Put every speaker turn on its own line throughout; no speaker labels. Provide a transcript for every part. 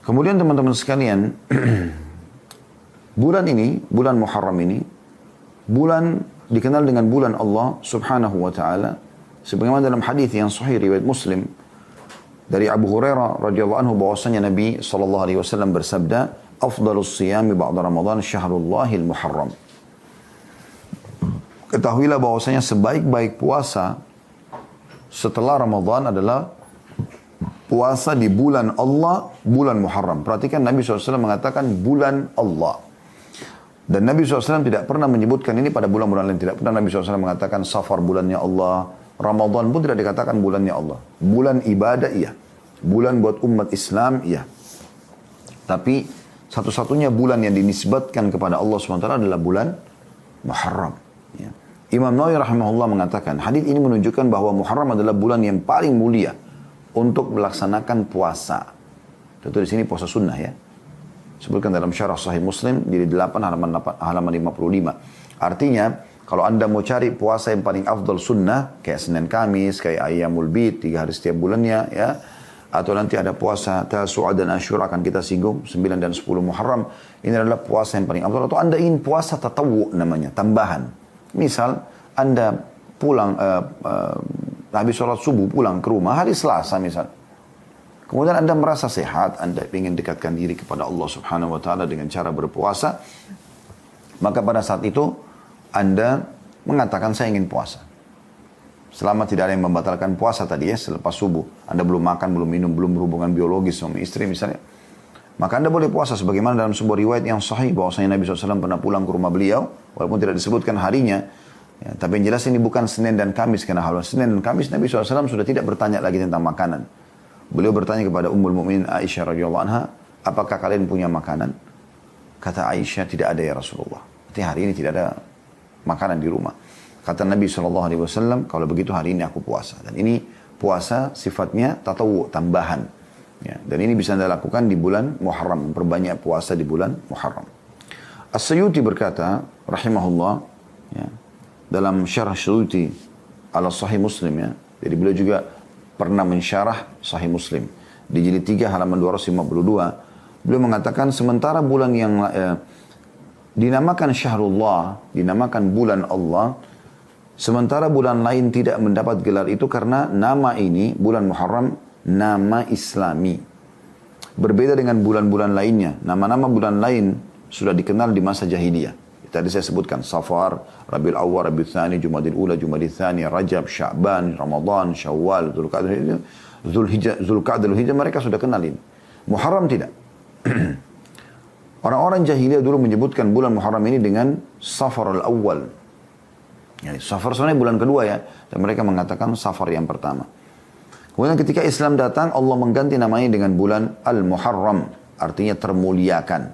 Kemudian teman-teman sekalian, bulan ini, bulan Muharram ini, bulan dikenal dengan bulan Allah Subhanahu wa taala sebagaimana dalam hadis yang sahih riwayat Muslim dari Abu Hurairah radhiyallahu anhu bahwasanya Nabi sallallahu alaihi wasallam bersabda, "Afdhalus shiyami ba'da Ramadan syahrullahil Muharram." Ketahuilah bahwasanya sebaik-baik puasa setelah Ramadan adalah puasa di bulan Allah, bulan Muharram. Perhatikan Nabi SAW mengatakan bulan Allah. Dan Nabi SAW tidak pernah menyebutkan ini pada bulan-bulan lain. Tidak pernah Nabi SAW mengatakan Safar bulannya Allah. Ramadan pun tidak dikatakan bulannya Allah. Bulan ibadah iya. Bulan buat umat Islam iya. Tapi satu-satunya bulan yang dinisbatkan kepada Allah SWT adalah bulan Muharram. Ya. Imam Nawawi rahimahullah mengatakan, hadis ini menunjukkan bahwa Muharram adalah bulan yang paling mulia untuk melaksanakan puasa. Tentu di sini puasa sunnah ya. Sebutkan dalam syarah Sahih Muslim di 8 halaman 55. Artinya, kalau Anda mau cari puasa yang paling afdal sunnah, kayak Senin Kamis, kayak Ayyamul Bid, 3 hari setiap bulannya ya. Atau nanti ada puasa Tasu'a dan Asyura akan kita singgung, 9 dan 10 Muharram. Ini adalah puasa yang paling afdal. Atau Anda ingin puasa tatawwu namanya, tambahan. Misal, Anda pulang, habis sholat subuh pulang ke rumah hari Selasa misal. Kemudian Anda merasa sehat, Anda ingin dekatkan diri kepada Allah Subhanahu wa taala dengan cara berpuasa, maka pada saat itu Anda mengatakan saya ingin puasa. Selama tidak ada yang membatalkan puasa tadi ya, selepas subuh, Anda belum makan, belum minum, belum berhubungan biologis sama istri misalnya, maka Anda boleh puasa sebagaimana dalam sebuah riwayat yang sahih bahwasanya Nabi SAW pernah pulang ke rumah beliau, walaupun tidak disebutkan harinya. Ya, tapi yang jelas ini bukan Senin dan Kamis, karena haluan Senin dan Kamis Nabi SAW sudah tidak bertanya lagi tentang makanan. Beliau bertanya kepada Ummul Mukminin Aisyah radhiyallahu anha, apakah kalian punya makanan? Kata Aisyah, tidak ada ya Rasulullah. Berarti hari ini tidak ada makanan di rumah. Kata Nabi SAW, kalau begitu hari ini aku puasa. Dan ini puasa sifatnya tatawwu, tambahan. Ya, dan ini bisa Anda lakukan di bulan Muharram, memperbanyak puasa di bulan Muharram. As-Suyuti berkata, rahimahullah, ya, dalam syarah Suyuti ala Sahih Muslim ya. Jadi beliau juga pernah mensyarah Sahih Muslim. Di jilid 3 halaman 252, beliau mengatakan sementara bulan yang dinamakan Syahrullah, dinamakan bulan Allah, sementara bulan lain tidak mendapat gelar itu karena nama ini, bulan Muharram, nama Islami. Berbeda dengan bulan-bulan lainnya. Nama-nama bulan lain sudah dikenal di masa jahiliyah. Tadi saya sebutkan Safar, Rabiul Awwal, Rabiul Tsani, Jumadil Ula, Jumadil Tsani, Rajab, Sya'ban, Ramadan, Syawal, Zulqa'dah, Zulhijjah, mereka sudah kenalin. Muharram tidak. Orang-orang jahiliyah dulu menyebutkan bulan Muharram ini dengan Safarul Awwal. Yani Safar sebenarnya bulan kedua ya, dan mereka mengatakan Safar yang pertama. Kemudian ketika Islam datang, Allah mengganti namanya dengan bulan Al-Muharram, artinya termuliakan.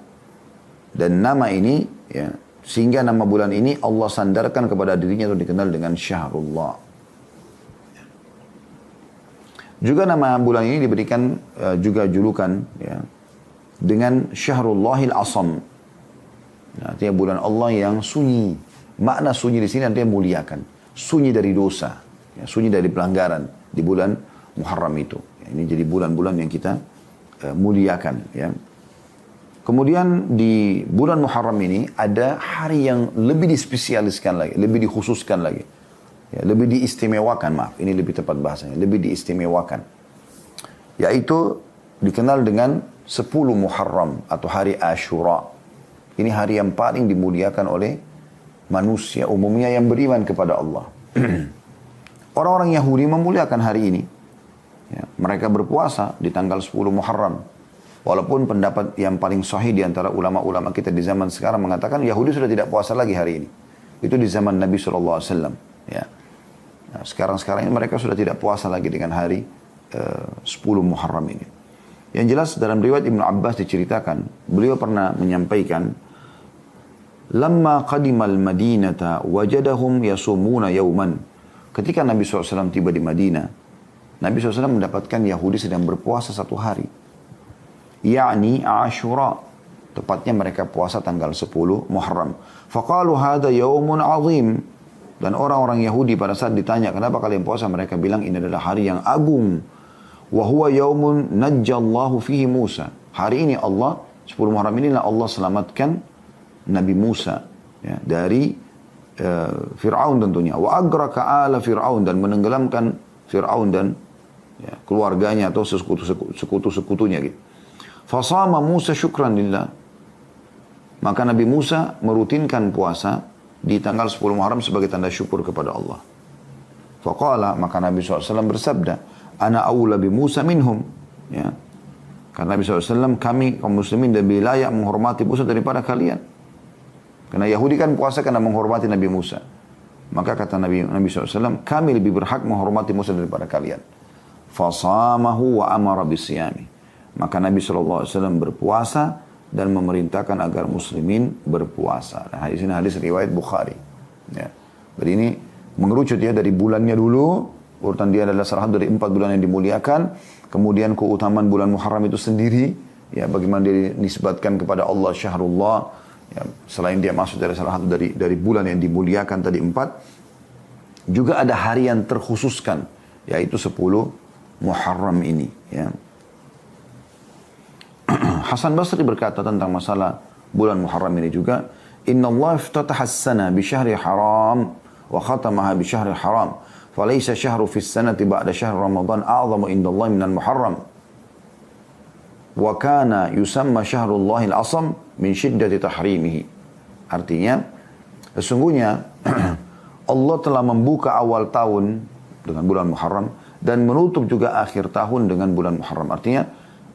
Dan nama ini ya, sehingga nama bulan ini Allah sandarkan kepada dirinya itu dikenal dengan Syahrullah. Juga nama bulan ini diberikan juga julukan ya, dengan Syahrullahil Asam. Artinya bulan Allah yang sunyi. Makna sunyi di sini artinya muliakan. Sunyi dari dosa, ya, sunyi dari pelanggaran di bulan Muharram itu. Ya, ini jadi bulan-bulan yang kita muliakan ya. Kemudian di bulan Muharram ini ada hari yang lebih dispesialiskan lagi, lebih dikhususkan lagi. Ya, lebih diistimewakan, maaf, ini lebih tepat bahasanya, lebih diistimewakan. Yaitu dikenal dengan 10 Muharram atau hari Asyura. Ini hari yang paling dimuliakan oleh manusia umumnya yang beriman kepada Allah. Orang-orang Yahudi memuliakan hari ini. Ya, mereka berpuasa di tanggal 10 Muharram. Walaupun pendapat yang paling sahih di antara ulama-ulama kita di zaman sekarang mengatakan Yahudi sudah tidak puasa lagi hari ini. Itu di zaman Nabi SAW. Ya. Nah, sekarang ini mereka sudah tidak puasa lagi dengan hari 10 Muharram ini. Yang jelas dalam riwayat Ibnu Abbas diceritakan, beliau pernah menyampaikan, Lamma qadimal madinata wajadahum yasumuna yauman. Ketika Nabi SAW tiba di Madinah, Nabi SAW mendapatkan Yahudi sedang berpuasa satu hari. Yakni Asyura. Tepatnya mereka puasa tanggal 10 Muharram. Faqalu hadha yaumun azim. Dan orang-orang Yahudi pada saat ditanya kenapa kalian puasa, mereka bilang ini adalah hari yang agung. Wa huwa yaumun najjallahu fihi Musa. Hari ini 10 Muharram inilah Allah selamatkan Nabi Musa ya, dari Fir'aun tentunya. Wa agraka ala Fir'aun, dan menenggelamkan Fir'aun dan ya, keluarganya atau sekutu-sekutunya gitu. Fasama Musa syukran lillah. Maka Nabi Musa merutinkan puasa di tanggal 10 Muharram sebagai tanda syukur kepada Allah. Faqala, maka Nabi SAW bersabda, ana awla bi Musa minhum. Ya. Karena Nabi SAW, kami kaum muslimin lebih layak menghormati Musa daripada kalian. Karena Yahudi kan puasa karena menghormati Nabi Musa. Maka kata Nabi SAW, kami lebih berhak menghormati Musa daripada kalian. Fasamahu wa amara bisiyami. Maka Nabi SAW berpuasa dan memerintahkan agar muslimin berpuasa. Nah, hadis ini hadis riwayat Bukhari. Ya. Jadi ini mengerucut ya dari bulannya dulu. Urutan dia adalah salah satu dari 4 bulan yang dimuliakan. Kemudian keutamaan bulan Muharram itu sendiri. Ya, bagaimana dia dinisbatkan kepada Allah Syahrullah. Ya, selain dia masuk dari salah satu dari bulan yang dimuliakan tadi 4. Juga ada hari yang terkhususkan. Yaitu 10 Muharram ini. Ya. Hasan Basri berkata tentang masalah bulan Muharram ini juga. Inna Allah iftataha as-sana bi syahri haram wa khatamaha bi syahri haram. Falaysa syahru fi as-sanati ba'da syahri Ramadan a'zamu inda Allah minal Muharram. Wa kana yusamma syahrullahil asam min syiddati tahrimihi. Artinya, sesungguhnya Allah telah membuka awal tahun dengan bulan Muharram dan menutup juga akhir tahun dengan bulan Muharram. Artinya,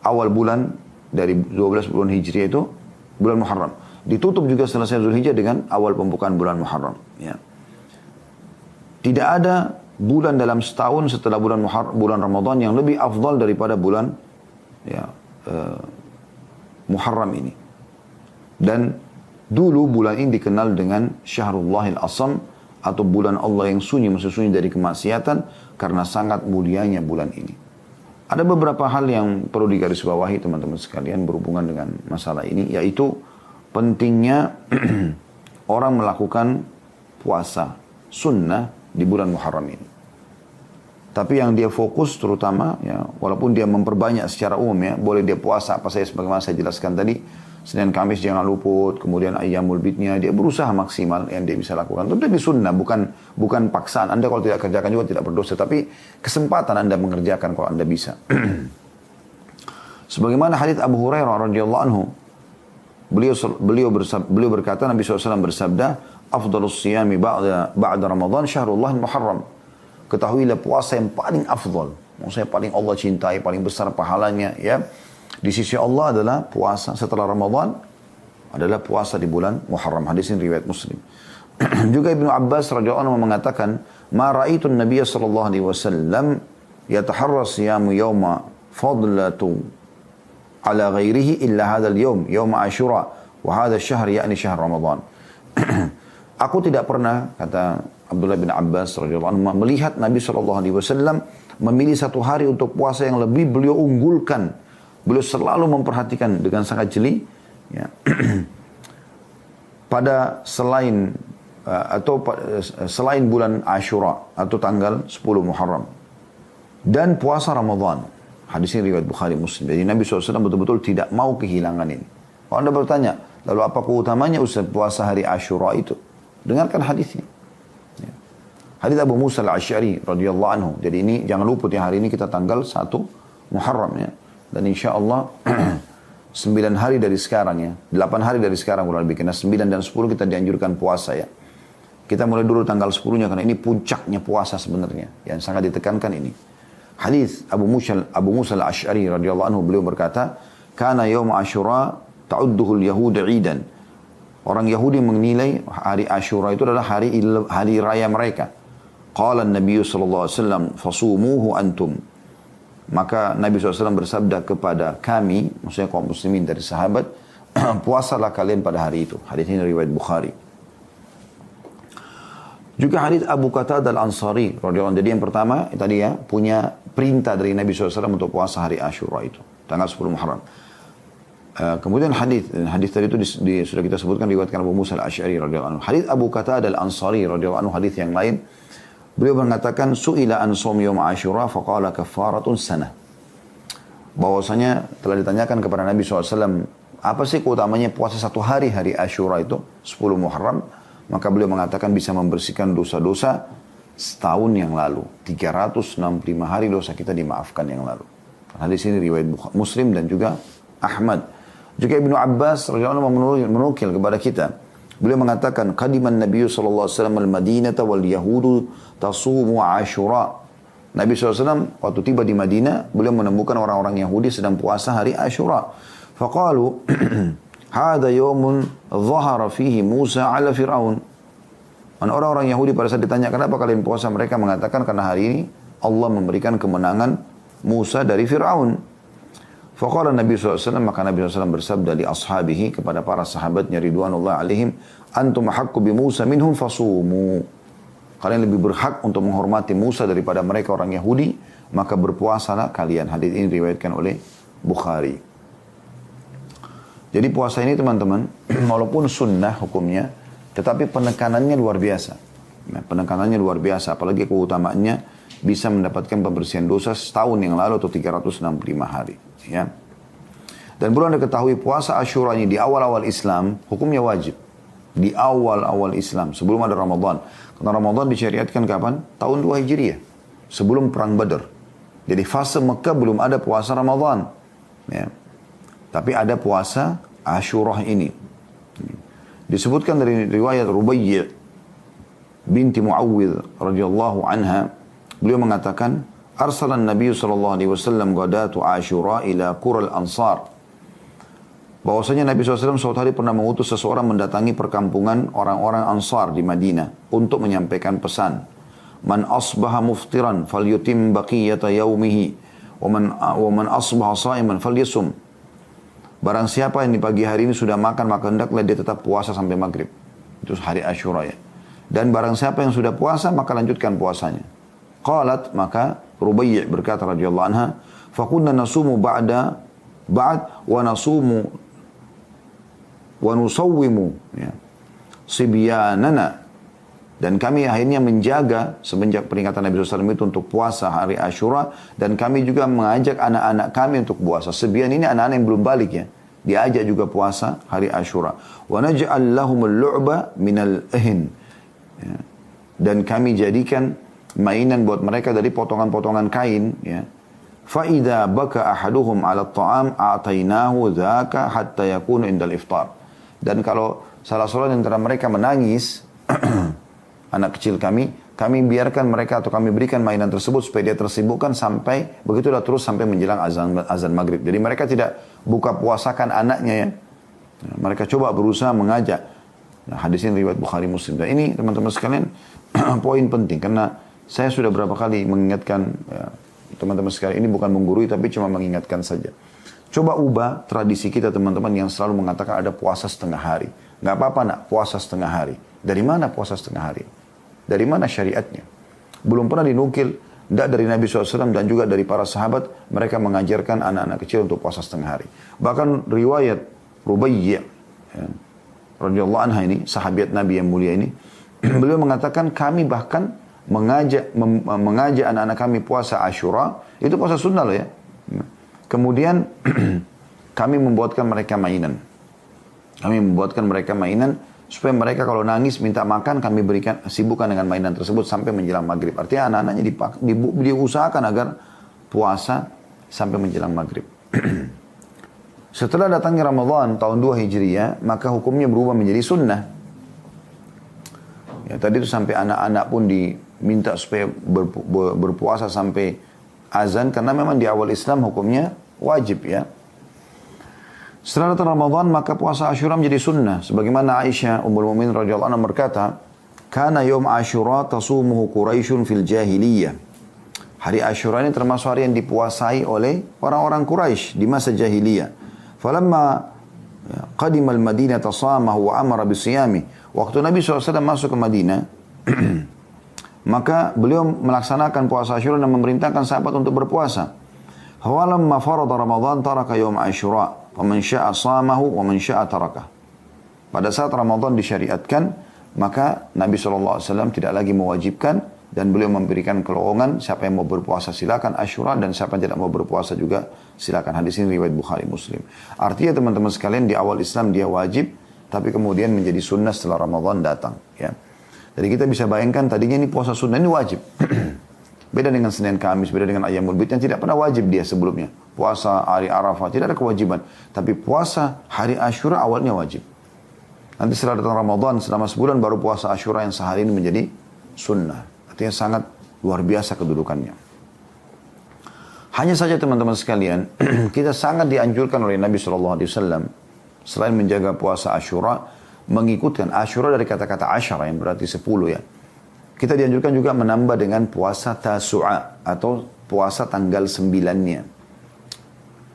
awal bulan dari 12 bulan Hijriah itu bulan Muharram. Ditutup juga selesai Zulhijjah dengan awal pembukaan bulan Muharram. Ya. Tidak ada bulan dalam setahun setelah bulan Ramadan yang lebih afdal daripada bulan Muharram ini. Dan dulu bulan ini dikenal dengan Syahrullahil Asam, atau bulan Allah yang sunyi, sunyi dari kemaksiatan, karena sangat mulianya bulan ini. Ada beberapa hal yang perlu digarisbawahi teman-teman sekalian berhubungan dengan masalah ini, yaitu pentingnya orang melakukan puasa sunnah di bulan Muharram ini. Tapi yang dia fokus terutama, ya, walaupun dia memperbanyak secara umum ya, boleh dia puasa apa saja sebagaimana saya jelaskan tadi, Senin Kamis jangan luput, kemudian Ayyamul Bidnya, dia berusaha maksimal yang dia bisa lakukan. Itu lebih sunnah, bukan paksaan. Anda kalau tidak kerjakan juga tidak berdosa, tapi kesempatan Anda mengerjakan kalau Anda bisa. Sebagaimana hadits Abu Hurairah radhiyallahu anhu, beliau berkata, Nabi SAW bersabda, afdalus siyami ba'da Ramadan syahrullah Muharram. Ketahuilah puasa yang paling afdal, maksudnya paling Allah cintai, paling besar pahalanya ya di sisi Allah adalah puasa setelah Ramadan, adalah puasa di bulan Muharram. Hadis ini riwayat Muslim. Juga Ibnu Abbas radhiyallahu anhu mengatakan, ma ra'aitu an-nabiy sallallahu alaihi wasallam yataharra siyamu yawma fadlatu ala ghairihi illa hadzal yawm, yawm Asyura, wa hadha asy-syahr yakni syahr Ramadan. Aku tidak pernah, kata Abdullah bin Abbas radhiyallahu anhu, melihat Nabi SAW memilih satu hari untuk puasa yang lebih beliau unggulkan. Beliau selalu memperhatikan dengan sangat jeli ya, pada selain bulan Asyura atau tanggal 10 Muharram dan puasa Ramadan. Hadis ini riwayat Bukhari Muslim. Jadi Nabi SAW betul-betul tidak mau kehilangan ini. Kalau Anda bertanya, lalu apa keutamanya Ustaz puasa hari Asyura itu? Dengarkan hadisnya. Hadits Abu Musa al-Asy'ari radhiyallahu anhu. Jadi ini jangan luput ya, hari ini kita tanggal 1 Muharram ya. Dan insya Allah 9 hari dari sekarang ya, 8 hari dari sekarang kurang lebih, karena 9 dan 10 kita dianjurkan puasa ya. Kita mulai dulu tanggal 10-nya karena ini puncaknya puasa sebenarnya, yang sangat ditekankan ini. Hadis Abu Musa al-Asy'ari radhiyallahu anhu, beliau berkata, "Kana yaum Asyura ta'udduhu al-yahud 'idan." Orang Yahudi menilai hari Asyura itu adalah hari raya mereka. Qala an-nabiy sallallahu alaihi wasallam fasumuhu antum. Maka Nabi SAW bersabda kepada kami, maksudnya kaum muslimin dari sahabat, puasalah kalian pada hari itu. Hadis ini riwayat Bukhari. Juga hadis Abu Qatadah al-Ansari radhiyallahu anhu. Jadi yang pertama tadi ya, punya perintah dari Nabi SAW untuk puasa hari Asyura itu, tanggal 10 Muharram. Kemudian hadis tadi itu sudah kita sebutkan riwayatkan Abu Musa al-Asy'ari radhiyallahu anhu. Hadis Abu Qatadah al-Ansari radhiyallahu anhu, hadis yang lain, beliau mengatakan, su'ila an shaum yaum Asyura faqala kaffaratun sanah. bahwasanya telah ditanyakan kepada Nabi SAW, apa sih keutamanya puasa satu hari, hari Ashura itu, 10 Muharram? Maka beliau mengatakan bisa membersihkan dosa-dosa setahun yang lalu. 365 hari dosa kita dimaafkan yang lalu. Hadis ini riwayat Muslim dan juga Ahmad. Juga Ibnu Abbas radhiyallahu anhu menukil kepada kita. Beliau mengatakan, qadiman Nabi sallallahu alaihi wasallam al-Madinata wal yahudu tasumu Ashura. Nabi SAW waktu tiba di Madinah, beliau menemukan orang-orang Yahudi sedang puasa hari Ashura. Faqalu, hada yawmun dhahara fihi Musa ala Fir'aun. Orang-orang Yahudi pada saat ditanya, kenapa kalian puasa? Mereka mengatakan, karena hari ini Allah memberikan kemenangan Musa dari Fir'aun. Faqala Nabi SAW, maka Nabi SAW bersabda li ashabihi, kepada para sahabatnya ridwanullah alaihim, antum haqqu bi Musa minhum fasumu. Kalian lebih berhak untuk menghormati Musa daripada mereka orang Yahudi, maka berpuasalah kalian. Hadis ini diriwayatkan oleh Bukhari. Jadi puasa ini teman-teman, walaupun sunnah hukumnya, tetapi penekanannya luar biasa. Nah, penekanannya luar biasa, apalagi keutamaannya bisa mendapatkan pembersihan dosa setahun yang lalu atau 365 hari. Ya. Dan perlu Anda ketahui puasa Ashura ini di awal-awal Islam, hukumnya wajib. Di awal-awal Islam, sebelum ada Ramadan. Karena Ramadan disyariatkan kapan? Tahun 2 Hijriah. Sebelum Perang Badar. Jadi fase Mekah belum ada puasa Ramadan. Ya. Tapi ada puasa Ashura ini. Disebutkan dari riwayat Rubayyi' binti Muawwidh radhiyallahu anha, beliau mengatakan, arsalan Nabi sallallahu alaihi wasallam ghadatu Ashura ila Qural Ansar. Bahwasanya Nabi SAW suatu hari pernah mengutus seseorang mendatangi perkampungan orang-orang Ansar di Madinah untuk menyampaikan pesan. Man asbaha muftiran falyutim baqiyata yaumihi wa man asbaha sha'iman falyasum. Barang siapa yang di pagi hari ini sudah makan, maka hendaklah dia tetap puasa sampai maghrib. Itu hari Ashura ya. Dan barang siapa yang sudah puasa, maka lanjutkan puasanya. Qalat, maka Rubayyi' berkata radhiyallahu anha, fakunna nasumu ba'd wa nasumu wa nusawwimu ya, sibyanana. Dan kami akhirnya menjaga semenjak peringatan Nabi SAW itu untuk puasa hari Ashura. Dan kami juga mengajak anak-anak kami untuk puasa. Sibyan ini anak-anak yang belum balik ya. Diajak juga puasa hari Ashura. Wa naj'al lahumul lu'ba minal ihin. Ya. Dan kami jadikan mainan buat mereka dari potongan-potongan kain. Ya. Fa'idha baka ahaduhum ala ta'am a'tainahu dhaka hatta yakunu indal iftar. Dan kalau salah seorang antara mereka menangis, anak kecil kami biarkan mereka atau kami berikan mainan tersebut supaya dia tersibukkan sampai, begitulah terus sampai menjelang azan maghrib. Jadi mereka tidak buka puasakan anaknya ya. Mereka coba berusaha mengajak. Nah, hadis ini riwayat Bukhari Muslim. Dan ini teman-teman sekalian poin penting, karena saya sudah berapa kali mengingatkan ya, teman-teman sekalian, ini bukan menggurui tapi cuma mengingatkan saja. Coba ubah tradisi kita teman-teman yang selalu mengatakan ada puasa setengah hari. Nggak apa-apa nak puasa setengah hari. Dari mana puasa setengah hari? Dari mana syariatnya? Belum pernah dinukil, tidak dari Nabi SAW dan juga dari para sahabat, mereka mengajarkan anak-anak kecil untuk puasa setengah hari. Bahkan riwayat Rubayyi' ya, radhiyallahu anha ini, sahabat Nabi yang mulia ini, beliau mengatakan kami bahkan mengajak anak-anak kami puasa Ashura, itu puasa sunnah loh ya. Kemudian kami membuatkan mereka mainan. Kami membuatkan mereka mainan supaya mereka kalau nangis minta makan, kami berikan sibukkan dengan mainan tersebut sampai menjelang maghrib. Artinya anak-anaknya diusahakan agar puasa sampai menjelang maghrib. Setelah datangnya Ramadan tahun 2 Hijriah, maka hukumnya berubah menjadi sunnah. Ya, tadi itu sampai anak-anak pun diminta supaya berpuasa sampai azan, karena memang di awal Islam hukumnya wajib ya. Setelah datang Ramadan, maka puasa Ashura menjadi sunnah. Sebagaimana Aisyah Ummul Mukminin radhiyallahu anha berkata, "Kana yawm Ashura tasumuhu Quraisyun fil jahiliyah." Hari Ashura ini termasuk hari yang dipuasai oleh orang-orang Quraisy di masa jahiliyah. Falamma qadima al-Madinah tasamahu wa amara bisiyami. Waktu Nabi SAW masuk ke Madinah, maka beliau melaksanakan puasa Ashura dan memerintahkan sahabat untuk berpuasa. Walamma farada Ramadan taraka yawm Ashura, wa man syaa shamahu wa man syaa tarakah. Pada saat Ramadan disyariatkan, maka Nabi SAW tidak lagi mewajibkan, Dan beliau memberikan kelowongan, siapa yang mau berpuasa silakan Asyura, dan siapa yang tidak mau berpuasa juga silakan. Hadis ini riwayat Bukhari Muslim. Artinya teman-teman sekalian, di awal Islam dia wajib, tapi kemudian menjadi sunnah setelah Ramadan datang. Ya. Jadi kita bisa bayangkan tadinya ini puasa sunnah ini wajib. Beda dengan Senin Kamis, beda dengan Ayyamul Bid yang tidak pernah wajib dia sebelumnya. Puasa hari Arafah tidak ada kewajiban. Tapi puasa hari Asyura awalnya wajib. Nanti setelah datang Ramadan selama sebulan baru puasa Asyura yang sehari ini menjadi sunnah. Artinya sangat luar biasa kedudukannya. Hanya saja teman-teman sekalian, kita sangat dianjurkan oleh Nabi SAW selain menjaga puasa Asyura, mengikutkan Asyura dari kata-kata Asyara yang berarti 10 ya. Kita dianjurkan juga menambah dengan puasa Tasu'a atau puasa tanggal 9-nya.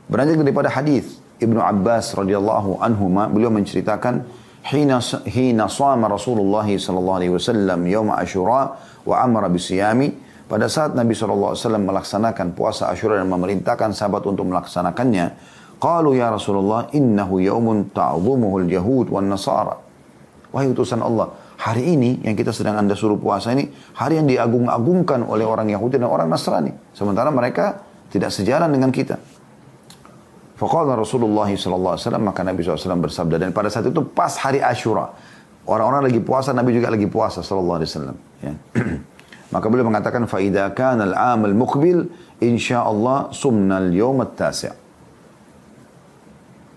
Beranjak daripada hadis Ibnu Abbas radhiyallahu anhuma, beliau menceritakan hina shama Rasulullah sallallahu alaihi wasallam yaum Asyura wa amara bisiyami, pada saat Nabi SAW melaksanakan puasa Asyura dan memerintahkan sahabat untuk melaksanakannya, qalu ya Rasulullah innahu yaumun ta'zumuhul yahud wan nasara. Wahai utusan Allah, hari ini yang kita sedang Anda suruh puasa ini hari yang diagung-agungkan oleh orang Yahudi dan orang Nasrani, sementara mereka tidak sejalan dengan kita. Faqala Rasulullah SAW, maka Nabi SAW bersabda, dan pada saat itu pas hari Asyura, orang-orang lagi puasa, Nabi juga lagi puasa sallallahu alaihi wasallam. Ya. Maka beliau mengatakan, fa idza kana al-'am al-muqbil insyaallah sumna al-yawm at-tasi'.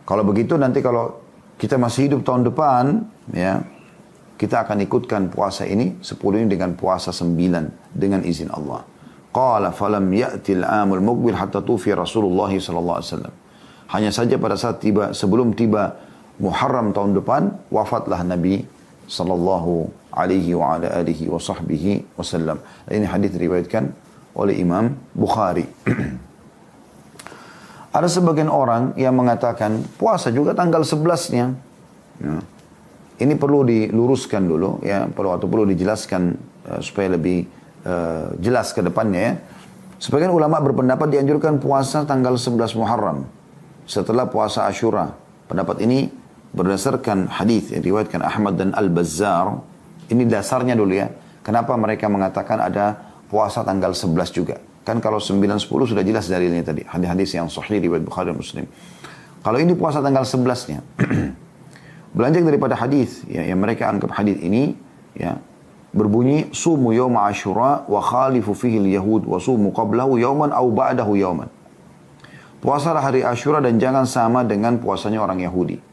Kalau begitu nanti kalau kita masih hidup tahun depan, ya, kita akan ikutkan puasa ini 10 ini dengan puasa 9 dengan izin Allah. Qala falam ya'ti al-'am al-muqbil hatta tufi Rasulullah sallallahu alaihi wasallam. Hanya saja pada saat sebelum tiba Muharram tahun depan, wafatlah Nabi sallallahu alaihi wa ala alihi wa sahbihi wasallam. Ini hadis diriwayatkan oleh Imam Bukhari. Ada sebagian orang yang mengatakan puasa juga tanggal 11-nya. Ya. Ini perlu diluruskan dulu ya, perlu dijelaskan supaya lebih jelas ke depannya ya. Sebagian ulama berpendapat dianjurkan puasa tanggal 11 Muharram setelah puasa Asyura. Pendapat ini berdasarkan hadis yang diriwayatkan Ahmad dan Al-Bazzar. Ini dasarnya dulu ya. Kenapa mereka mengatakan ada puasa tanggal 11 juga? Kan kalau 9-10 sudah jelas dalilnya tadi. Hadis-hadis yang sahih riwayat Bukhari dan Muslim. Kalau ini puasa tanggal 11-nya. Belanjak daripada hadis ya, yang mereka anggap hadis ini ya, berbunyi sumu yawma Asyura wa khalifu fihi al-yahud wa sumu qablahu yawman aw ba'dahu yawman. Puasalah hari Asyura dan jangan sama dengan puasanya orang Yahudi.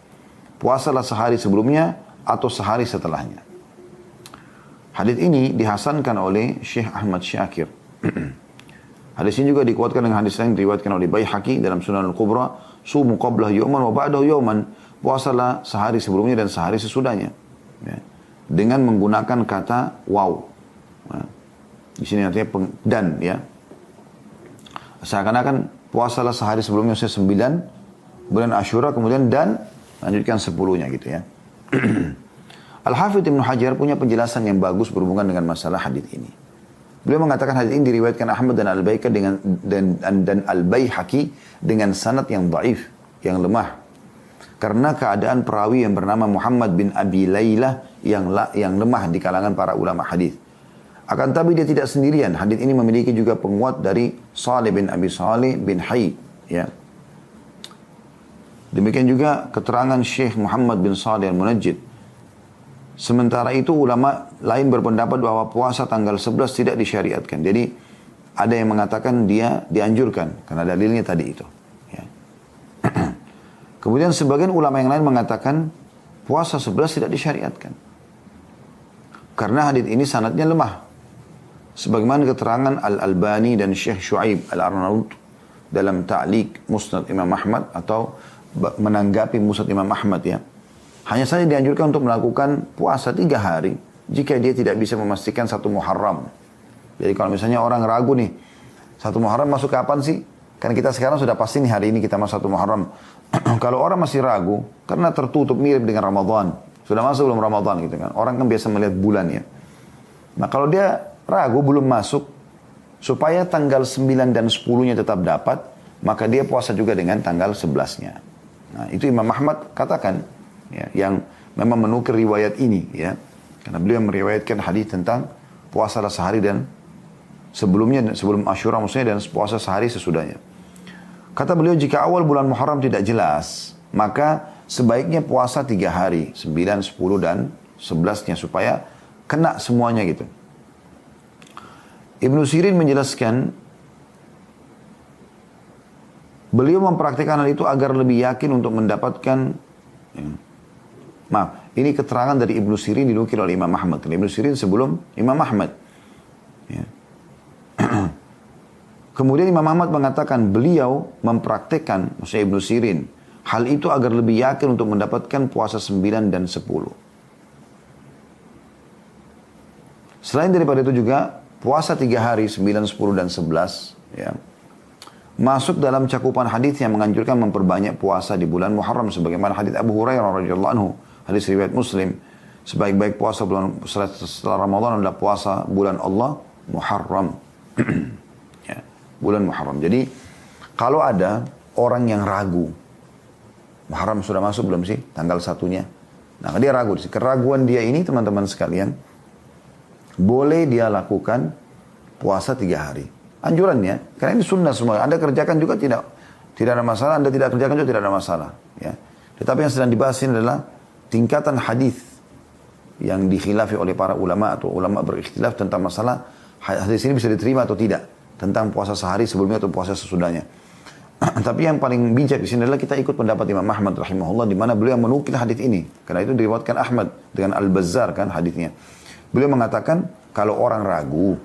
Puasalah sehari sebelumnya atau sehari setelahnya. Hadis ini dihasankan oleh Syekh Ahmad Syakir. Hadis ini juga dikuatkan dengan hadis lain diriwayatkan oleh Baihaqi dalam Sunan Al-Kubra, sumu qablahu yawman wa ba'dahu yawman. Puasalah sehari sebelumnya dan sehari sesudahnya. Ya. Dengan menggunakan kata waw. Nah, di sini artinya dan ya. Seakan-akan puasalah sehari sebelumnya 9 bulan Asyura kemudian dan lanjutkan 10-nya gitu ya. Al-Hafidh Ibnu Hajar punya penjelasan yang bagus berhubungan dengan masalah hadis ini. Beliau mengatakan hadis ini diriwayatkan Ahmad dan Al-Baihaqi dan Al-Baihaqi dengan sanad yang dhaif, yang lemah. Karena keadaan perawi yang bernama Muhammad bin Abi Laylah yang lemah di kalangan para ulama hadis. Akan tapi dia tidak sendirian. Hadis ini memiliki juga penguat dari Salih bin Abi Salih bin Hayy. Ya. Demikian juga keterangan Syekh Muhammad bin Salih al-Munajjid. Sementara itu ulama lain berpendapat bahwa puasa tanggal 11 tidak disyariatkan. Jadi ada yang mengatakan dia dianjurkan karena dalilnya tadi itu. Ya. Kemudian sebagian ulama yang lain mengatakan puasa 11 tidak disyariatkan. Karena hadis ini sanadnya lemah. Sebagaimana keterangan Al-Albani dan Syekh Shu'aib Al-Arnaud dalam Ta'liq Musnad Imam Ahmad atau menanggapi Musnad Imam Ahmad ya. Hanya saja dianjurkan untuk melakukan puasa 3 hari jika dia tidak bisa memastikan 1 Muharram. Jadi kalau misalnya orang ragu nih, 1 Muharram masuk kapan sih? Kan kita sekarang sudah pasti nih hari ini kita masuk 1 Muharram. Kalau orang masih ragu, karena tertutup mirip dengan Ramadan. Sudah masuk belum Ramadan gitu kan. Orang kan biasa melihat bulan ya. Nah kalau dia ragu belum masuk, supaya tanggal 9 dan 10-nya tetap dapat, maka dia puasa juga dengan tanggal 11-nya. Nah itu Imam Ahmad katakan, ya, yang memang menukir riwayat ini ya. Karena beliau meriwayatkan hadis tentang puasalah sehari dan sebelumnya, sebelum Asyura maksudnya, dan puasa sehari sesudahnya. Kata beliau, jika awal bulan Muharram tidak jelas, maka sebaiknya puasa 3 hari, 9, 10, dan 11-nya, supaya kena semuanya gitu. Ibnu Sirin menjelaskan, beliau mempraktikkan hal itu agar lebih yakin untuk mendapatkan, ini keterangan dari Ibnu Sirin dinukil oleh Imam Ahmad. Ibnu Sirin sebelum Imam Ahmad. Ya. Kemudian Imam Ahmad mengatakan beliau mempraktikkan, maksudnya Ibnu Sirin, hal itu agar lebih yakin untuk mendapatkan puasa 9 dan 10. Selain daripada itu juga, puasa 3 hari, 9, 10, dan 11, ya, masuk dalam cakupan hadis yang menganjurkan memperbanyak puasa di bulan Muharram, sebagaimana hadis Abu Hurairah radhiyallahu anhu, hadis riwayat Muslim, sebaik-baik puasa bulan setelah Ramadan adalah puasa bulan Allah Muharram. Ya, bulan Muharram. Jadi kalau ada orang yang ragu, Muharram sudah masuk belum sih tanggal 1-nya? Nah, dia ragu. Keraguan dia ini, teman-teman sekalian, boleh dia lakukan puasa 3 hari. Anjurannya, karena ini sunnah semua. Anda kerjakan juga tidak ada masalah, Anda tidak kerjakan juga tidak ada masalah. Ya. Tetapi yang sedang dibahas ini adalah tingkatan hadis yang dikhilafi oleh para ulama atau ulama berikhtilaf tentang masalah hadis ini bisa diterima atau tidak, tentang puasa sehari sebelumnya atau puasa sesudahnya. Tapi yang paling bijak di sini adalah kita ikut pendapat Imam Ahmad rahimahullah, di mana beliau menukil hadis ini, karena itu diriwayatkan Ahmad dengan Al-Bazzar kan hadisnya. Beliau mengatakan kalau orang ragu,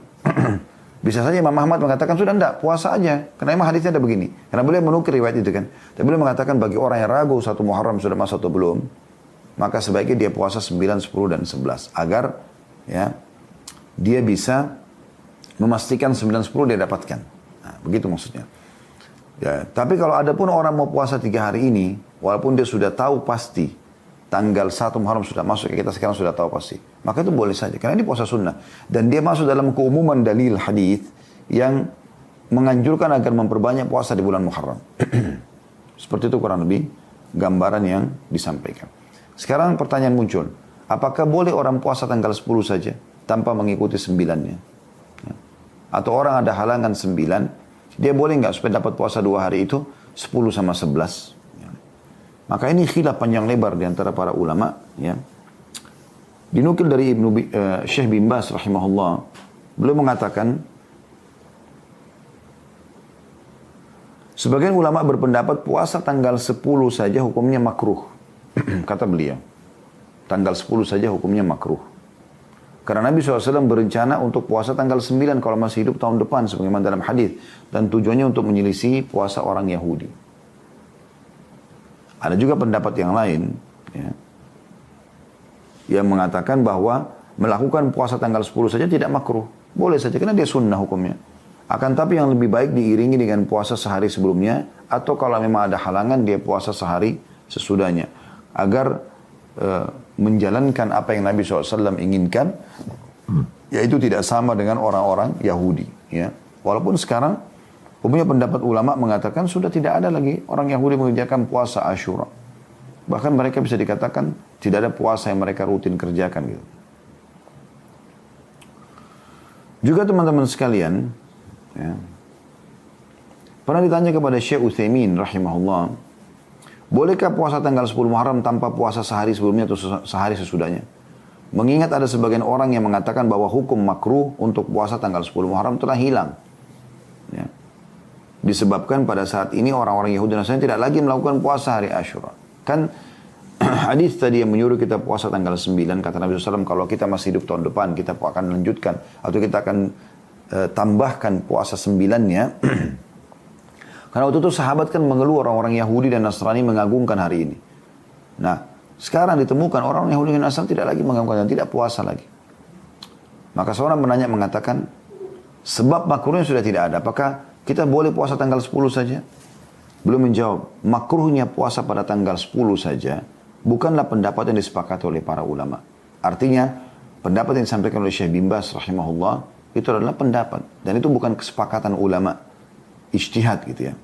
bisa saja Imam Ahmad mengatakan sudah enggak, puasa aja. Karena memang hadisnya ada begini. Karena beliau menukil riwayat itu kan. Tapi beliau mengatakan bagi orang yang ragu 1 Muharram sudah masuk atau belum, maka sebaiknya dia puasa 9, 10, dan 11. Agar ya dia bisa memastikan 9, 10 dia dapatkan. Nah, begitu maksudnya. Ya, tapi kalau ada pun orang mau puasa 3 hari ini, walaupun dia sudah tahu pasti tanggal 1 Muharram sudah masuk, kita sekarang sudah tahu pasti, maka itu boleh saja, karena ini puasa sunnah. Dan dia masuk dalam keumuman dalil hadis yang menganjurkan agar memperbanyak puasa di bulan Muharram. Seperti itu kurang lebih gambaran yang disampaikan. Sekarang pertanyaan muncul, apakah boleh orang puasa tanggal 10 saja tanpa mengikuti 9-nya? Atau orang ada halangan 9, dia boleh nggak supaya dapat puasa 2 hari itu 10 sama 11? Maka ini khilaf panjang lebar di antara para ulama, ya. Dinukil dari Syekh bin Baz rahimahullah, beliau mengatakan sebagian ulama berpendapat puasa tanggal 10 saja hukumnya makruh. Kata beliau, tanggal 10 saja hukumnya makruh. Karena Nabi SAW berencana untuk puasa tanggal 9 kalau masih hidup tahun depan, sebagaimana dalam hadis, dan tujuannya untuk menyelisihi puasa orang Yahudi. Ada juga pendapat yang lain, ya, yang mengatakan bahwa melakukan puasa tanggal 10 saja tidak makruh. Boleh saja, karena dia sunnah hukumnya. Akan tapi yang lebih baik diiringi dengan puasa sehari sebelumnya, atau kalau memang ada halangan, dia puasa sehari sesudahnya. Agar menjalankan apa yang Nabi SAW inginkan, yaitu tidak sama dengan orang-orang Yahudi. Ya. Walaupun sekarang, umumnya pendapat ulama mengatakan sudah tidak ada lagi orang Yahudi mengerjakan puasa Asyura. Bahkan mereka bisa dikatakan tidak ada puasa yang mereka rutin kerjakan gitu. Juga teman-teman sekalian, ya, pernah ditanya kepada Syekh Utsaimin rahimahullah, bolehkah puasa tanggal 10 Muharram tanpa puasa sehari sebelumnya atau sehari sesudahnya? Mengingat ada sebagian orang yang mengatakan bahwa hukum makruh untuk puasa tanggal 10 Muharram telah hilang. Ya. Disebabkan pada saat ini orang-orang Yahudi dan Nasrani tidak lagi melakukan puasa hari Asyura. Kan hadis tadi yang menyuruh kita puasa tanggal 9, kata Nabi SAW, kalau kita masih hidup tahun depan, kita akan lanjutkan, atau kita akan tambahkan puasa 9-nya. Karena waktu itu sahabat kan mengeluh orang-orang Yahudi dan Nasrani mengagungkan hari ini. Nah, sekarang ditemukan orang Yahudi dan Nasrani tidak lagi mengagungkan dan tidak puasa lagi. Maka seorang menanya mengatakan, sebab makruhnya sudah tidak ada, apakah kita boleh puasa tanggal 10 saja? Belum menjawab. Makruhnya puasa pada tanggal 10 saja bukanlah pendapat yang disepakati oleh para ulama. Artinya, pendapat yang disampaikan oleh Syekh bin Baz rahimahullah itu adalah pendapat. Dan itu bukan kesepakatan ulama. Ijtihad gitu ya.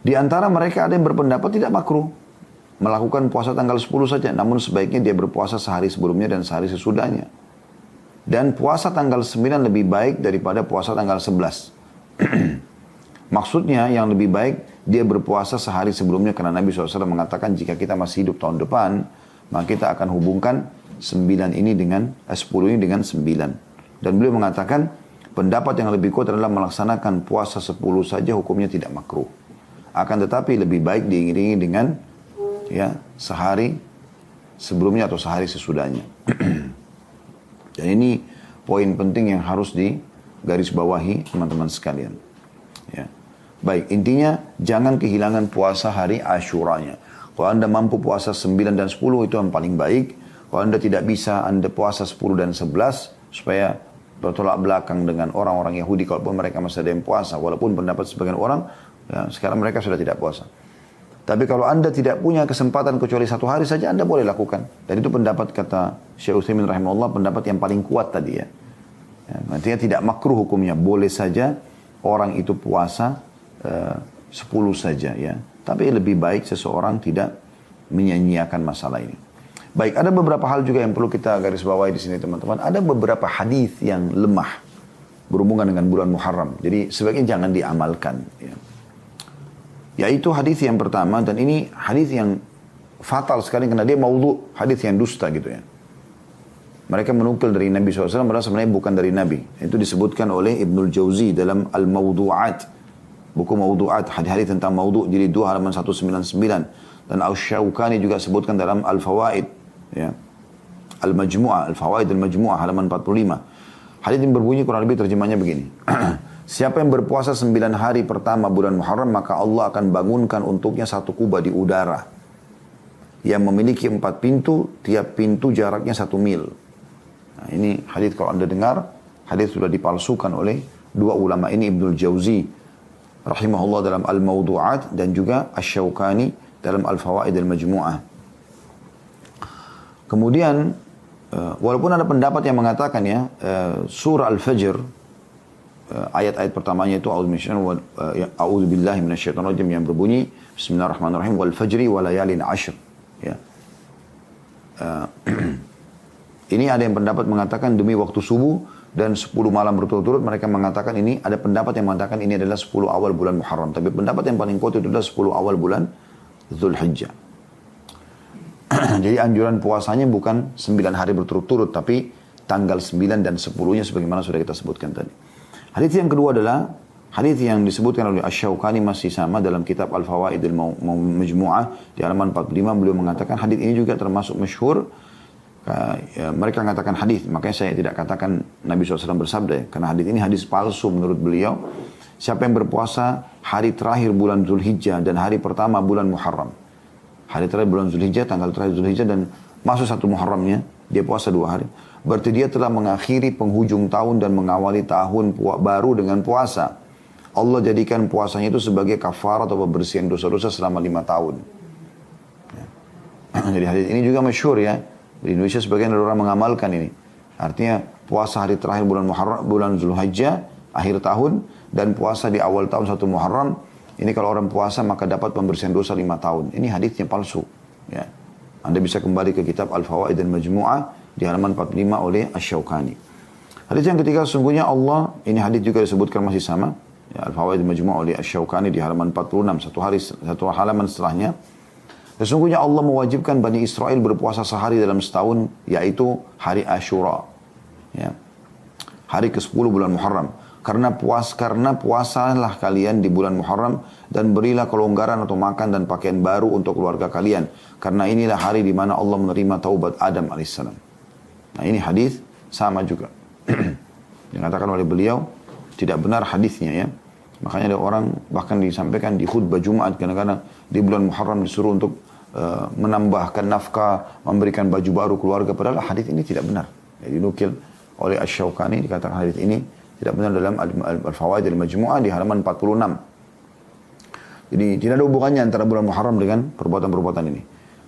Di antara mereka ada yang berpendapat tidak makruh melakukan puasa tanggal 10 saja. Namun sebaiknya dia berpuasa sehari sebelumnya dan sehari sesudahnya. Dan puasa tanggal 9 lebih baik daripada puasa tanggal 11. Maksudnya yang lebih baik dia berpuasa sehari sebelumnya, karena Nabi SAW mengatakan jika kita masih hidup tahun depan, maka kita akan hubungkan 10 ini dengan 9. Dan beliau mengatakan pendapat yang lebih kuat adalah melaksanakan puasa 10 saja hukumnya tidak makruh. Akan tetapi lebih baik diiringi dengan sehari sebelumnya atau sehari sesudahnya. Dan ini poin penting yang harus digarisbawahi teman-teman sekalian. Ya. Baik, intinya jangan kehilangan puasa hari Asyuranya. Kalau Anda mampu puasa 9 dan 10 itu yang paling baik. Kalau Anda tidak bisa, Anda puasa 10 dan 11 supaya bertolak belakang dengan orang-orang Yahudi kalaupun mereka masih ada yang puasa. Walaupun pendapat sebagian orang, sekarang mereka sudah tidak puasa. Tapi kalau Anda tidak punya kesempatan kecuali 1 hari saja, Anda boleh lakukan. Dan itu pendapat kata Syekh Utsaimin rahimahullah, pendapat yang paling kuat tadi ya. Artinya tidak makruh hukumnya, boleh saja orang itu puasa 10 saja ya. Tapi lebih baik seseorang tidak menyia-nyiakan masalah ini. Baik, ada beberapa hal juga yang perlu kita garis bawahi di sini teman-teman. Ada beberapa hadis yang lemah berhubungan dengan bulan Muharram. Jadi sebaiknya jangan diamalkan ya. Yaitu hadis yang pertama, dan ini hadis yang fatal sekali karena dia maudhu, hadis yang dusta gitu ya. Mereka menukil dari Nabi SAW, padahal sebenarnya bukan dari Nabi. Itu disebutkan oleh Ibnul Jauzi dalam Al-Mawdu'at. Buku Mawdu'at, hadis-hadis tentang maudhu, jilid 2 halaman 199. Dan Asy-Syaukani juga sebutkan dalam Al-Fawaid. Ya. Al-Majmu'ah, Al-Fawaid Al-Majmu'ah halaman 45. Hadis yang berbunyi kurang lebih terjemahnya begini. Siapa yang berpuasa 9 hari pertama bulan Muharram, maka Allah akan bangunkan untuknya 1 kubah di udara yang memiliki 4 pintu, tiap pintu jaraknya 1 mil. Nah, ini hadis kalau Anda dengar, hadis sudah dipalsukan oleh 2 ulama ini, Ibnul Jauzi rahimahullah dalam Al-Mawdu'at dan juga Asy-Syaukani dalam Al-Fawaid Al-Majmu'ah. Kemudian walaupun ada pendapat yang mengatakan ya, surah Al-Fajr ayat-ayat pertamanya itu a'udzubillahi minasyaitonirrajim yang berbunyi bismillahirrahmanirrahim wal fajri wa layalin 'ashr ya. Ini ada yang pendapat mengatakan demi waktu subuh dan 10 malam berturut-turut. Mereka mengatakan ini, ada pendapat yang mengatakan ini adalah 10 awal bulan Muharram. Tapi pendapat yang paling kuat itu adalah 10 awal bulan Dzulhijjah. Jadi anjuran puasanya bukan 9 hari berturut-turut, tapi tanggal 9 dan 10-nya sebagaimana sudah kita sebutkan tadi. Hadis yang kedua adalah hadis yang disebutkan oleh Asy-Syaukani masih sama dalam kitab Al-Fawaid Al-Majmu'ah di halaman 45. Beliau mengatakan hadis ini juga termasuk masyhur. Mereka mengatakan hadis, makanya saya tidak katakan Nabi SAW bersabda ya, karena hadis ini hadis palsu menurut beliau. Siapa yang berpuasa hari terakhir bulan Dzulhijjah dan hari pertama bulan Muharram, hari terakhir bulan Dzulhijjah, tanggal terakhir Dzulhijjah dan masuk 1 Muharramnya, dia puasa 2 hari. Berarti dia telah mengakhiri penghujung tahun dan mengawali tahun baru dengan puasa. Allah jadikan puasanya itu sebagai kafarat atau pembersihan dosa-dosa selama 5 tahun. Ya. Jadi hadis ini juga masyhur ya. Di Indonesia sebagian orang mengamalkan ini. Artinya puasa hari terakhir bulan Muharram, bulan Dzulhijjah, akhir tahun, dan puasa di awal tahun 1 Muharram. Ini kalau orang puasa maka dapat pembersihan dosa 5 tahun. Ini hadisnya palsu. Ya. Anda bisa kembali ke kitab Al-Fawaid Al-Majmu'ah di halaman 45 oleh Asy-Syaukani. Hadis yang ketiga, sesungguhnya Allah, ini hadis juga disebutkan masih sama, ya, Al-Fawaid Al-Majmu'ah oleh Asy-Syaukani di halaman 46, satu halaman setelahnya. Sesungguhnya Allah mewajibkan Bani Israel berpuasa sehari dalam setahun, yaitu hari Asyura, ya, hari ke-10 bulan Muharram. Karena puasalah kalian di bulan Muharram dan berilah kelonggaran atau makan dan pakaian baru untuk keluarga kalian. Karena inilah hari di mana Allah menerima taubat Adam alaihissalam. Nah ini hadis sama juga. Dikatakan oleh beliau tidak benar hadisnya ya. Makanya ada orang bahkan disampaikan di khutbah Jumat kadang-kadang di bulan Muharram disuruh untuk menambahkan nafkah, memberikan baju baru keluarga. Padahal hadis ini tidak benar. Jadi dinukil oleh Asy-Syaukani dikatakan hadis ini tidak benar dalam Al-Fawaid Al-Majmu'ah di halaman 46. Jadi tidak ada hubungannya antara bulan Muharram dengan perbuatan-perbuatan ini.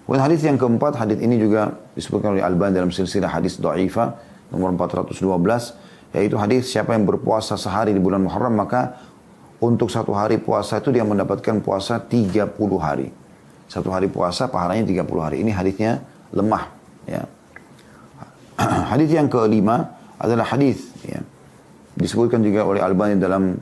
Kemudian hadis yang keempat, hadis ini juga disebutkan oleh Al-Albani dalam silsilah hadis dhaifah nomor 412, yaitu hadis siapa yang berpuasa sehari di bulan Muharram maka untuk 1 hari puasa itu dia mendapatkan puasa 30 hari. 1 hari puasa pahalanya 30 hari. Ini hadisnya lemah. Ya. Hadis yang kelima adalah hadis, ya. Disebutkan juga oleh Albani dalam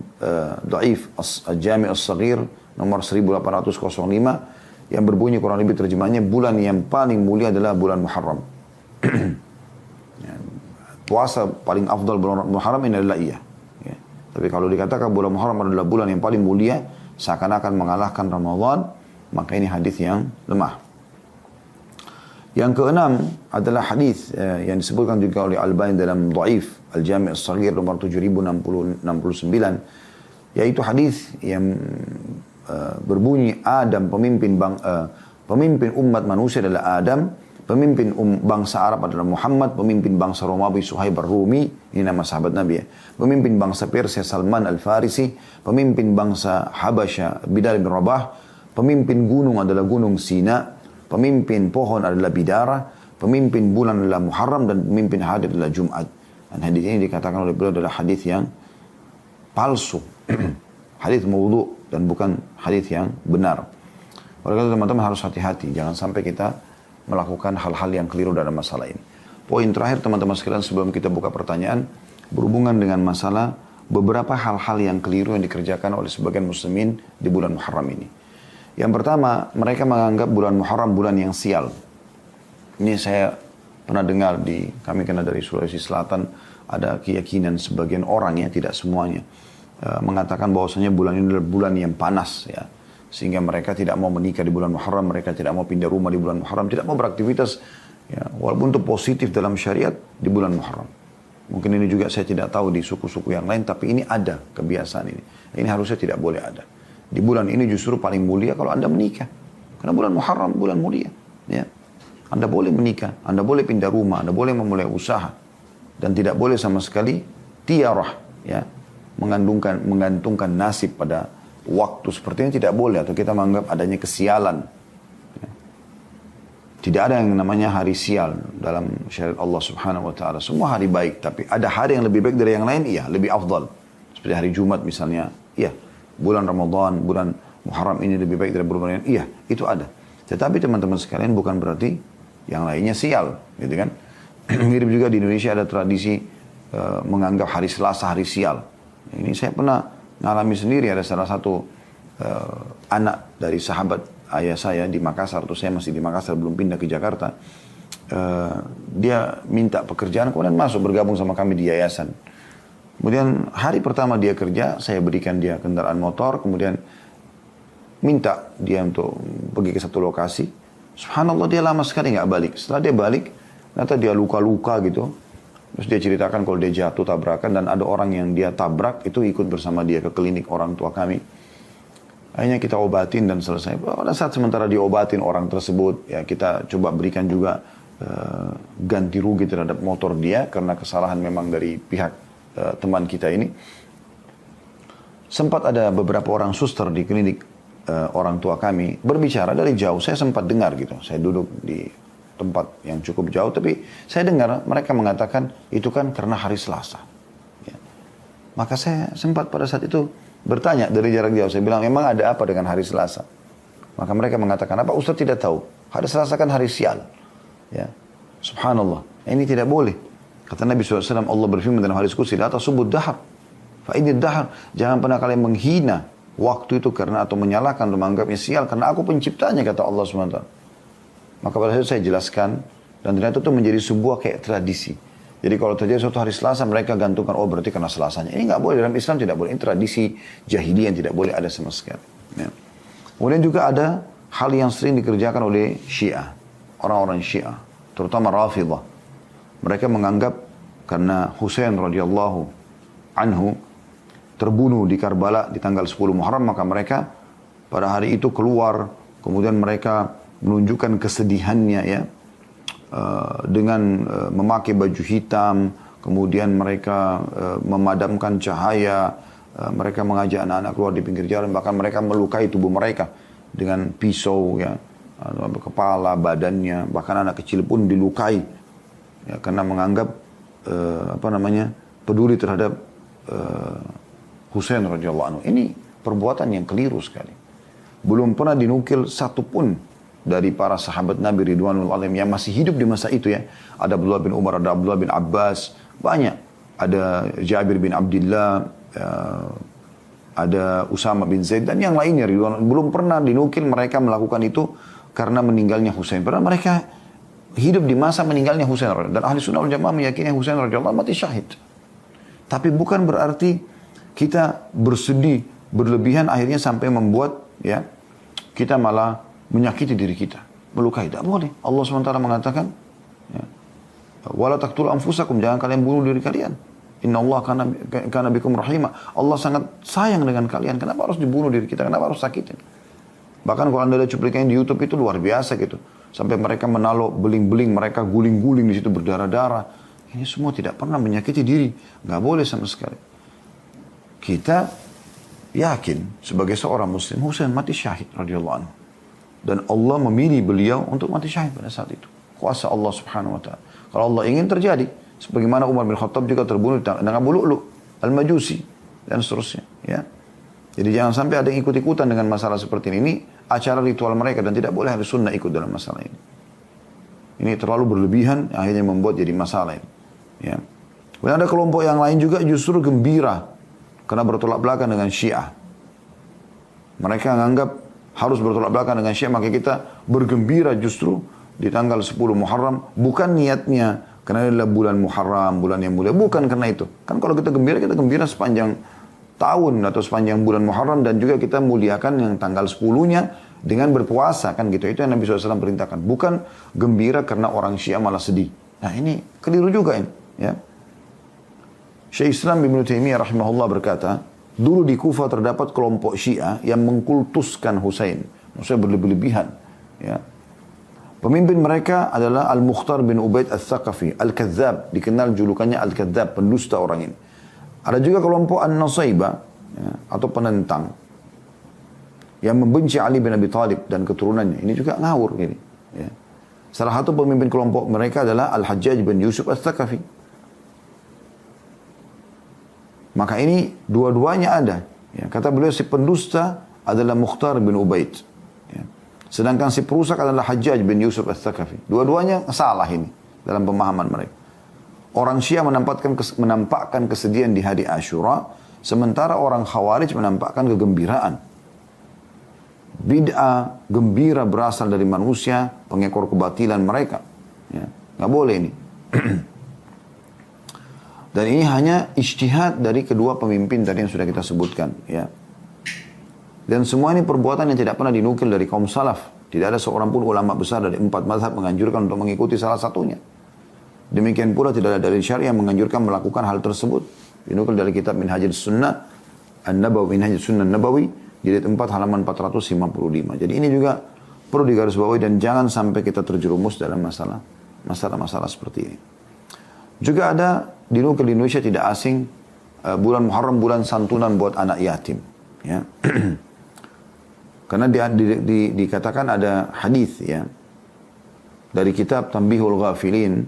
Dhaif Al-Jami' As-Saghir nomor 1805 yang berbunyi kurang lebih terjemahnya, bulan yang paling mulia adalah bulan Muharram. Ya, puasa paling afdal bulan Muharram ini adalah iya. Ya. Tapi kalau dikatakan bulan Muharram adalah bulan yang paling mulia, seakan-akan mengalahkan Ramadan, maka ini hadis yang lemah. Yang keenam adalah hadis yang disebutkan juga oleh Albani dalam Dhaif Al-Jami' As-Saghir nomor 7069, yaitu hadis yang berbunyi Adam pemimpin umat manusia adalah Adam, pemimpin bangsa Arab adalah Muhammad, pemimpin bangsa Romawi Suhaib Ar-Rumi, ini nama sahabat Nabi ya, pemimpin bangsa Persia Salman Al-Farisi, pemimpin bangsa Habasya Bilal bin Rabah, pemimpin gunung adalah gunung Sina, pemimpin pohon adalah Bidara, pemimpin bulan adalah Muharram, dan pemimpin hari adalah Jumat. Dan hadis ini dikatakan oleh beliau adalah hadis yang palsu, hadis maudhu, dan bukan hadis yang benar. Oleh karena itu teman-teman harus hati-hati, jangan sampai kita melakukan hal-hal yang keliru dalam masalah ini. Poin terakhir teman-teman sekalian sebelum kita buka pertanyaan, berhubungan dengan masalah beberapa hal-hal yang keliru yang dikerjakan oleh sebagian muslimin di bulan Muharram ini. Yang pertama, mereka menganggap bulan Muharram bulan yang sial. Ini saya pernah dengar kami kena dari Sulawesi Selatan, ada keyakinan sebagian orang ya, tidak semuanya, mengatakan bahwasanya bulan ini adalah bulan yang panas ya. Sehingga mereka tidak mau menikah di bulan Muharram, mereka tidak mau pindah rumah di bulan Muharram, tidak mau beraktivitas ya, walaupun itu positif dalam syariat di bulan Muharram. Mungkin ini juga saya tidak tahu di suku-suku yang lain, tapi ini ada kebiasaan ini. Ini harusnya tidak boleh ada. Di bulan ini justru paling mulia kalau Anda menikah. Karena bulan Muharram bulan mulia. Ya. Anda boleh menikah, Anda boleh pindah rumah, Anda boleh memulai usaha. Dan tidak boleh sama sekali tiarah, ya, menggantungkan nasib pada waktu seperti ini, tidak boleh. Atau kita menganggap adanya kesialan. Ya. Tidak ada yang namanya hari sial dalam syariat Allah Subhanahu Wa Taala. Semua hari baik, tapi ada hari yang lebih baik dari yang lain, iya, lebih afdal. Seperti hari Jumat misalnya, iya. Bulan Ramadan, bulan Muharram ini lebih baik dari bulan lain, iya, itu ada. Tetapi teman-teman sekalian bukan berarti yang lainnya sial, gitu kan? Mirip juga di Indonesia ada tradisi menganggap hari Selasa hari sial. Ini saya pernah ngalami sendiri, ada salah satu anak dari sahabat ayah saya di Makassar, atau saya masih di Makassar belum pindah ke Jakarta. Dia minta pekerjaan kemudian masuk bergabung sama kami di yayasan. Kemudian hari pertama dia kerja, saya berikan dia kendaraan motor, kemudian minta dia untuk pergi ke satu lokasi. Subhanallah dia lama sekali nggak balik. Setelah dia balik, ternyata dia luka-luka gitu. Terus dia ceritakan kalau dia jatuh tabrakan dan ada orang yang dia tabrak itu ikut bersama dia ke klinik orang tua kami. Akhirnya kita obatin dan selesai. Pada saat sementara diobatin orang tersebut, ya kita coba berikan juga ganti rugi terhadap motor dia karena kesalahan memang dari pihak teman kita ini. Sempat ada beberapa orang suster di klinik orang tua kami berbicara dari jauh. Saya sempat dengar gitu. Saya duduk di tempat yang cukup jauh, tapi saya dengar mereka mengatakan itu kan karena hari Selasa. Ya. Maka saya sempat pada saat itu bertanya dari jarak jauh. Saya bilang, memang ada apa dengan hari Selasa? Maka mereka mengatakan, apa Ustaz tidak tahu? Hari Selasa kan hari sial. Ya. Subhanallah. Ini tidak boleh. Kata Nabi SAW, Allah berfirman dalam hadis qudsi, la tasubud dahar. Fa'idid dahar. Jangan pernah kalian menghina waktu itu karena atau menyalahkan atau menganggapnya sial. Karena aku penciptanya, kata Allah SWT. Maka pada saat itu saya jelaskan. Dan ternyata itu menjadi sebuah kayak tradisi. Jadi kalau terjadi suatu hari Selasa, mereka gantungkan, oh berarti karena Selasanya. Ini nggak boleh, dalam Islam tidak boleh. Ini tradisi jahiliyah yang tidak boleh ada sama sekali. Ya. Kemudian juga ada hal yang sering dikerjakan oleh Syiah. Orang-orang Syiah. Terutama Rafidah. Mereka menganggap karena Husain radhiyallahu anhu terbunuh di Karbala di tanggal 10 Muharram, maka mereka pada hari itu keluar, kemudian mereka menunjukkan kesedihannya ya, dengan memakai baju hitam, kemudian mereka memadamkan cahaya, mereka mengajak anak-anak keluar di pinggir jalan, bahkan mereka melukai tubuh mereka dengan pisau ya, kepala, badannya, bahkan anak kecil pun dilukai. Ya, karena menganggap peduli terhadap Husain radhiyallahu anhu. Ini perbuatan yang keliru sekali. Belum pernah dinukil satupun dari para sahabat Nabi Ridwanul Alim yang masih hidup di masa itu ya. Ada Abdullah bin Umar, ada Abdullah bin Abbas, banyak. ada Jabir bin Abdullah, ada Usama bin Zaid dan yang lainnya. Belum pernah dinukil mereka melakukan itu karena meninggalnya Husain. Padahal mereka hidup di masa meninggalnya Husain. Dan ahli sunnah wal jamaah meyakini Husain radhiyallahu mati syahid. Tapi bukan berarti kita bersedih berlebihan akhirnya sampai membuat ya kita malah menyakiti diri kita, melukai. Tidak boleh. Allah SWT mengatakan, ya, wala taqtulu anfusakum, jangan kalian bunuh diri kalian. Inna Allah kana bikum rahimah. Allah sangat sayang dengan kalian. Kenapa harus dibunuh diri kita? Kenapa harus sakitin? Bahkan kalau anda lihat cuplikan di YouTube itu luar biasa gitu. Sampai mereka menaruh beling-beling, mereka guling-guling di situ berdarah-darah. Ini semua tidak pernah menyakiti diri. Nggak boleh sama sekali. Kita yakin sebagai seorang muslim, Husain mati syahid radhiyallahu anhu. Dan Allah memilih beliau untuk mati syahid pada saat itu. Kuasa Allah subhanahu wa ta'ala. Kalau Allah ingin terjadi. Sebagaimana Umar bin Khattab juga terbunuh dengan Abu Lu'lu' al-Majusi. Dan seterusnya. Ya. Jadi jangan sampai ada yang ikut-ikutan dengan masalah seperti ini. Ini acara ritual mereka dan tidak boleh ahli sunnah ikut dalam masalah ini. Ini terlalu berlebihan, akhirnya membuat jadi masalah ini. Ya. Kemudian ada kelompok yang lain juga justru gembira karena bertolak belakang dengan Syiah. Mereka menganggap harus bertolak belakang dengan Syiah, maka kita bergembira justru di tanggal 10 Muharram. Bukan niatnya karena ini adalah bulan Muharram, bulan yang mulia. Bukan karena itu. Kan kalau kita gembira sepanjang tahun atau sepanjang bulan Muharram, dan juga kita muliakan yang tanggal 10-nya dengan berpuasa kan gitu. Itu yang Nabi SAW perintahkan. Bukan gembira karena orang Syiah malah sedih. Nah ini keliru juga ini. Ya. Syekh Islam Ibnu Taimiyah rahimahullah berkata, dulu di Kufah terdapat kelompok Syiah yang mengkultuskan Husain. Maksudnya berlebihan. Ya. Pemimpin mereka adalah Al-Mukhtar bin Ubaid Al-Thaqafi, Al-Kadzab, dikenal julukannya Al-Kadzab, pendusta orang ini. Ada juga kelompok An-Nasaibah, ya, atau penentang, yang membenci Ali bin Abi Thalib dan keturunannya. Ini juga ngawur ini. Ya. Salah satu pemimpin kelompok mereka adalah Al-Hajjaj bin Yusuf Al-Thaqafi. Maka ini dua-duanya ada. Ya, kata beliau si pendusta adalah Mukhtar bin Ubaid. Ya. Sedangkan si perusak adalah Hajjaj bin Yusuf Al-Thaqafi. Dua-duanya salah ini dalam pemahaman mereka. Orang Syiah menampakkan kesedihan di hari Ashura, sementara orang Khawarij menampakkan kegembiraan. Bid'ah, gembira berasal dari manusia, pengekor kebatilan mereka. Ya, nggak boleh ini. Dan ini hanya ijtihad dari kedua pemimpin tadi yang sudah kita sebutkan. Ya. Dan semua ini perbuatan yang tidak pernah dinukil dari kaum salaf. Tidak ada seorang pun ulama besar dari 4 mazhab menganjurkan untuk mengikuti salah satunya. Demikian pula tidak ada dalil syariah yang menganjurkan melakukan hal tersebut. Dinukil dari kitab Minhajul Sunnah An-Nabawi, Minhajul Sunnah Nabawi, jilid 4 halaman 455. Jadi ini juga perlu digarisbawahi dan jangan sampai kita terjerumus dalam masalah seperti ini. Juga ada dinukil di Indonesia tidak asing bulan Muharram, bulan santunan buat anak yatim. Ya. Karena dikatakan ada hadis ya dari kitab Tanbihul Ghafilin,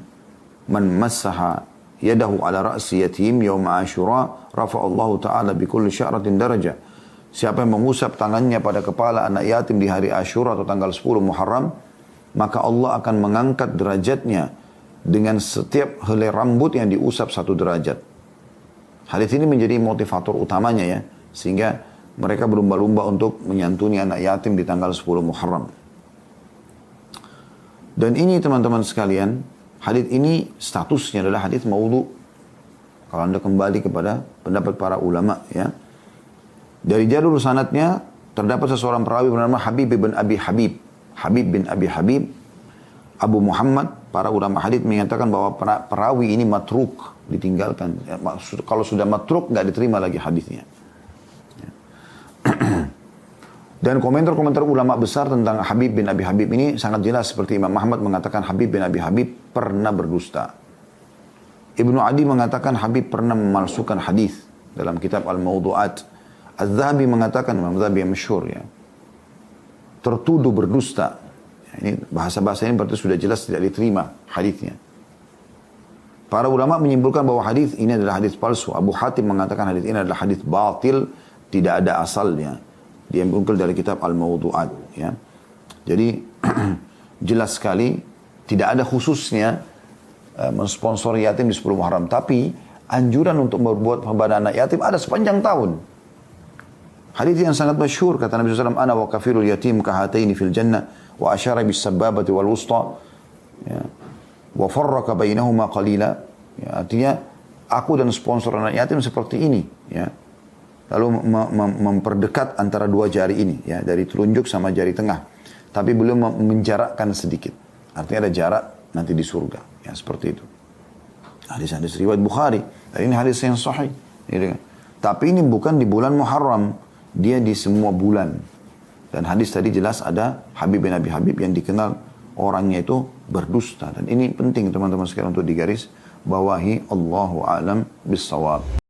man massaha yadahu ala ra'si yatim yawma Ashura rafa'allahu ta'ala bikulli sya'ratin daraja. Siapa yang mengusap tangannya pada kepala anak yatim di hari Ashura atau tanggal 10 Muharram, maka Allah akan mengangkat derajatnya dengan setiap helai rambut yang diusap 1 derajat. Hadis ini menjadi motivator utamanya ya, sehingga mereka berlomba-lomba untuk menyantuni anak yatim di tanggal 10 Muharram. Dan ini teman-teman sekalian, hadis ini statusnya adalah hadis maudhu. Kalau anda kembali kepada pendapat para ulama ya. Dari jalur sanadnya terdapat seseorang perawi bernama Habib bin Abi Habib. Habib bin Abi Habib, Abu Muhammad, para ulama hadis menyatakan bahwa perawi ini matruk, ditinggalkan. Ya, kalau sudah matruk nggak diterima lagi hadisnya. Dan komentar-komentar ulama besar tentang Habib bin Abi Habib ini sangat jelas, seperti Imam Ahmad mengatakan Habib bin Abi Habib pernah berdusta. Ibnu Adi mengatakan Habib pernah memalsukan hadis dalam kitab Al-Mawdu'at. Az-Zahabi mengatakan, Imam Zahabi yang masyhur ya, tertuduh berdusta. Ya, ini bahasa-bahasa ini berarti sudah jelas tidak diterima hadisnya. Para ulama menyimpulkan bahwa hadis ini adalah hadis palsu. Abu Hatim mengatakan hadis ini adalah hadis batil, tidak ada asalnya. Dia menukil dari kitab Al-Mawdu'at ya. Jadi jelas sekali tidak ada khususnya mensponsori yatim di 10 Muharram, tapi Anjuran untuk berbuat kepada anak yatim ada sepanjang tahun. Hadis yang sangat masyhur kata Nabi SAW, ana wa kafirul yatim kahataini fil jannah wa asyara bis sababati wal wusta, ya, wa farraka bainahuma qalila, ya, artinya aku dan sponsor anak yatim seperti ini, ya, lalu memperdekat antara dua jari ini, ya, dari telunjuk sama jari tengah, tapi belum menjarakkan sedikit, artinya ada jarak nanti di surga, ya, seperti itu. Hadis-hadis riwayat Bukhari, dan ini hadis yang sahih, ya, tapi ini bukan di bulan Muharram, dia di semua bulan. Dan hadis tadi jelas ada Habib bin Abi Habib yang dikenal orangnya itu berdusta. Dan ini penting teman-teman sekalian untuk digaris bawahi. Allahu a'lam bissawab.